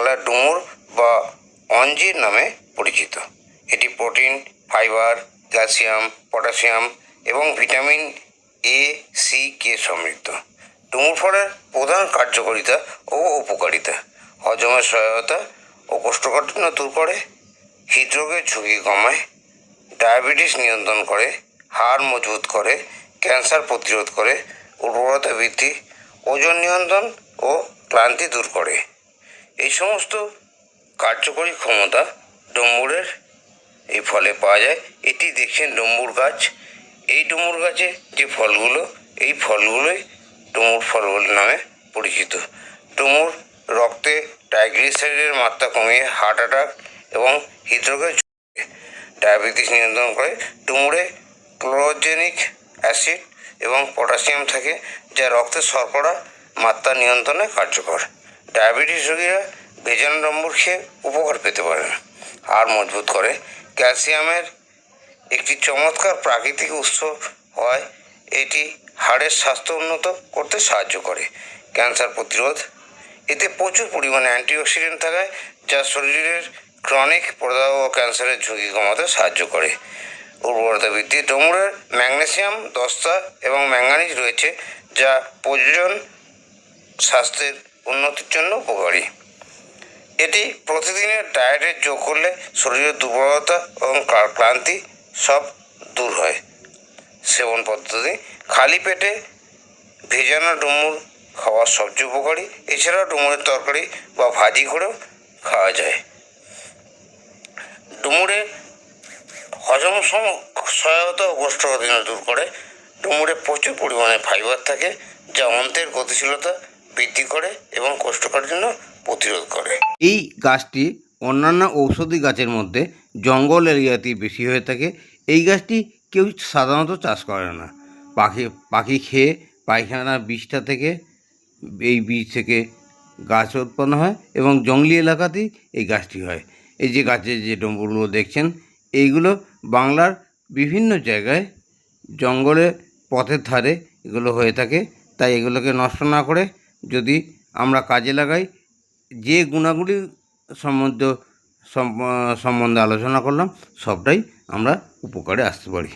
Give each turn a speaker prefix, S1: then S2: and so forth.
S1: বাংলার ডুমুর বা অঞ্জির নামে পরিচিত। এটি প্রোটিন, ফাইবার, ক্যালসিয়াম, পটাশিয়াম এবং ভিটামিন এ, সি, কে সমৃদ্ধ। ডুমুর ফলের প্রধান কার্যকারিতা ও উপকারিতা: হজমের সহায়তা ও কোষ্ঠকাঠিন্য দূর করে, হৃদরোগের ঝুঁকি কমায়, ডায়াবেটিস নিয়ন্ত্রণ করে, হাড় মজবুত করে, ক্যান্সার প্রতিরোধ করে, উর্বরতা বৃদ্ধি, ওজন নিয়ন্ত্রণ ও ক্লান্তি দূর করে। এই সমস্ত কার্যকরী ক্ষমতা ডুমুরের এই ফলে পাওয়া যায়। এটি দেখছেন ডুমুর গাছ। এই ডুমুর গাছে যে ফলগুলো, এই ফলগুলোই ডুমুর ফল নামে পরিচিত। ডুমুর রক্তে ট্রাইগ্লিসারাইডের মাত্রা কমিয়ে হার্ট অ্যাটাক এবং হৃদরোগের ঝুঁকি, ডায়াবেটিস নিয়ন্ত্রণ করে। ডুমুরে ক্লোরোজেনিক অ্যাসিড এবং পটাশিয়াম থাকে, যা রক্তের শর্করা মাত্রা নিয়ন্ত্রণে কার্যকর। ডায়াবেটিস রোগীরা ভেজানো ডুমুর খেয়ে উপকার পেতে পারেন। হাড় মজবুত করে। ক্যালসিয়ামের একটি চমৎকার প্রাকৃতিক উৎস হয়। এটি হাড়ের স্বাস্থ্য উন্নত করতে সাহায্য করে। ক্যান্সার প্রতিরোধ: এতে প্রচুর পরিমাণে অ্যান্টিঅক্সিডেন্ট থাকায় যা শরীরের ক্রনিক প্রদাহ ও ক্যান্সারের ঝুঁকি কমাতে সাহায্য করে। উর্বরতা বৃদ্ধি: ডুমুরের ম্যাগনেসিয়াম, দস্তা এবং ম্যাঙ্গানিজ রয়েছে, যা প্রজনন স্বাস্থ্যের উন্নতির জন্য উপকারী। এটি প্রতিদিনের ডায়েটে যোগ করলে শরীরের দুর্বলতা এবং ক্লান্তি সব দূর হয়। সেবন পদ্ধতি: খালি পেটে ভেজানো ডুমুর খাওয়া সবচেয়ে উপকারী। এছাড়াও ডুমুরের তরকারি বা ভাজি করেও খাওয়া যায়। ডুমুরে হজম সহায়তা ও কোষ্ঠকাঠিন্য দূর করে। ডুমুরে প্রচুর পরিমাণে ফাইবার থাকে, যা অন্ত্রের গতিশীলতা বৃদ্ধি করে এবং কোষ্ঠকাঠিন্য প্রতিরোধ করে। এই গাছটি অন্যান্য ঔষধি গাছের মধ্যে জঙ্গল এরিয়াতেই বেশি হয়ে থাকে। এই গাছটি কেউ সাধারণত চাষ করে না। পাখি খেয়ে পায়খানার বীজটা থেকে, এই বীজ থেকে গাছ উৎপন্ন হয় এবং জঙ্গলি এলাকাতেই এই গাছটি হয়। এই যে গাছের যে ডুমুরগুলো দেখছেন, এইগুলো বাংলার বিভিন্ন জায়গায় জঙ্গলে পথের ধারে এগুলো হয়ে থাকে। তাই এগুলোকে নষ্ট না করে যদি আমরা কাজে লাগাই, যে গুণাগুলি সম্বন্ধে আলোচনা করলাম, সবটাই আমরা উপকারে আসতে পারি।